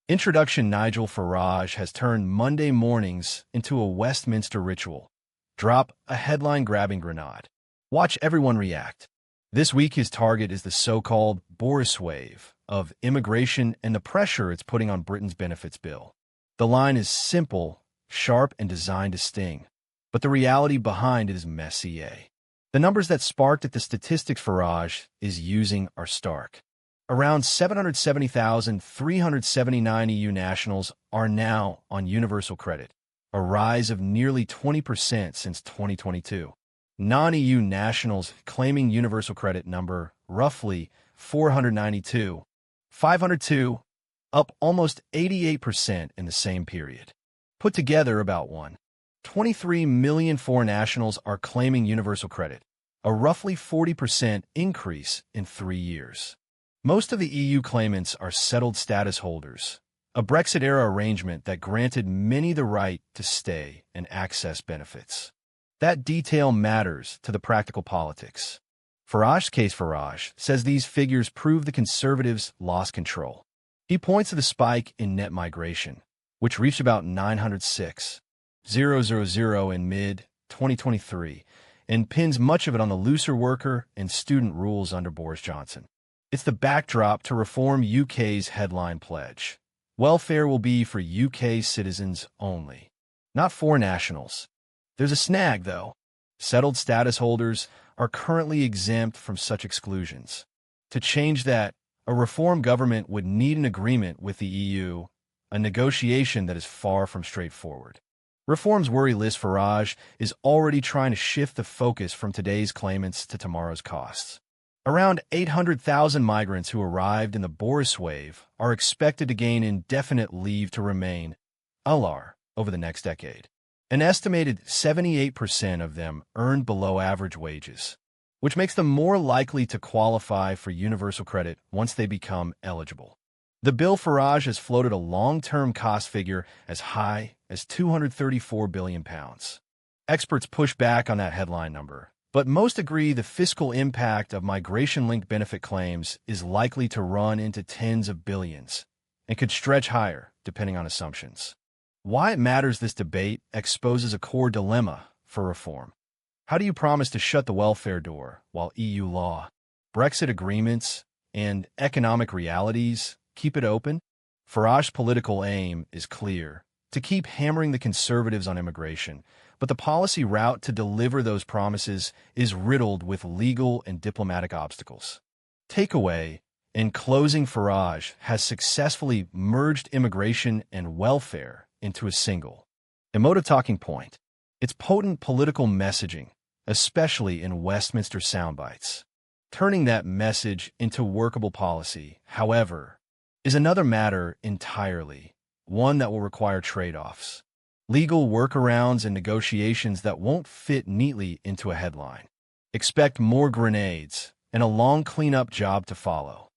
Introduction: Nigel Farage has turned Monday mornings into a Westminster ritual. Drop a headline-grabbing grenade. Watch everyone react. This week his target is the so-called Boriswave of immigration and the pressure it's putting on Britain's benefits bill. The line is simple, sharp, and designed to sting. But the reality behind it is messy. The numbers that sparked at the statistics Farage is using are stark. Around 770,379 EU nationals are now on universal credit, a rise of nearly 20% since 2022. Non-EU nationals claiming universal credit number roughly 492, up almost 88% in the same period. Put together, about 1.23 million foreign nationals are claiming universal credit, a roughly 40% increase in 3 years. Most of the EU claimants are settled status holders, a Brexit-era arrangement that granted many the right to stay and access benefits. That detail matters to the practical politics. Farage's case: Farage says these figures prove the Conservatives lost control. He points to the spike in net migration, which reached about 906,000 in mid-2023, and pins much of it on the looser worker and student rules under Boris Johnson. It's the backdrop to Reform UK's headline pledge. Welfare will be for UK citizens only, not foreign nationals. There's a snag, though. Settled status holders are currently exempt from such exclusions. To change that, a reform government would need an agreement with the EU, a negotiation that is far from straightforward. Reform's worry list: Farage is already trying to shift the focus from today's claimants to tomorrow's costs. Around 800,000 migrants who arrived in the Boriswave are expected to gain indefinite leave to remain (LR) over the next decade. An estimated 78% of them earn below average wages, which makes them more likely to qualify for universal credit once they become eligible. The bill: Farage has floated a long-term cost figure as high as £234 billion. Experts push back on that headline number, but most agree the fiscal impact of migration-linked benefit claims is likely to run into tens of billions and could stretch higher, depending on assumptions. Why it matters: this debate exposes a core dilemma for reform. How do you promise to shut the welfare door while EU law, Brexit agreements, and economic realities keep it open? Farage's political aim is clear: to keep hammering the Conservatives on immigration, but the policy route to deliver those promises is riddled with legal and diplomatic obstacles. Takeaway: in closing, Farage has successfully merged immigration and welfare into a single, emotive talking point. It's potent political messaging, especially in Westminster soundbites. Turning that message into workable policy, however, is another matter entirely, one that will require trade-offs, legal workarounds, and negotiations that won't fit neatly into a headline. Expect more grenades and a long cleanup job to follow.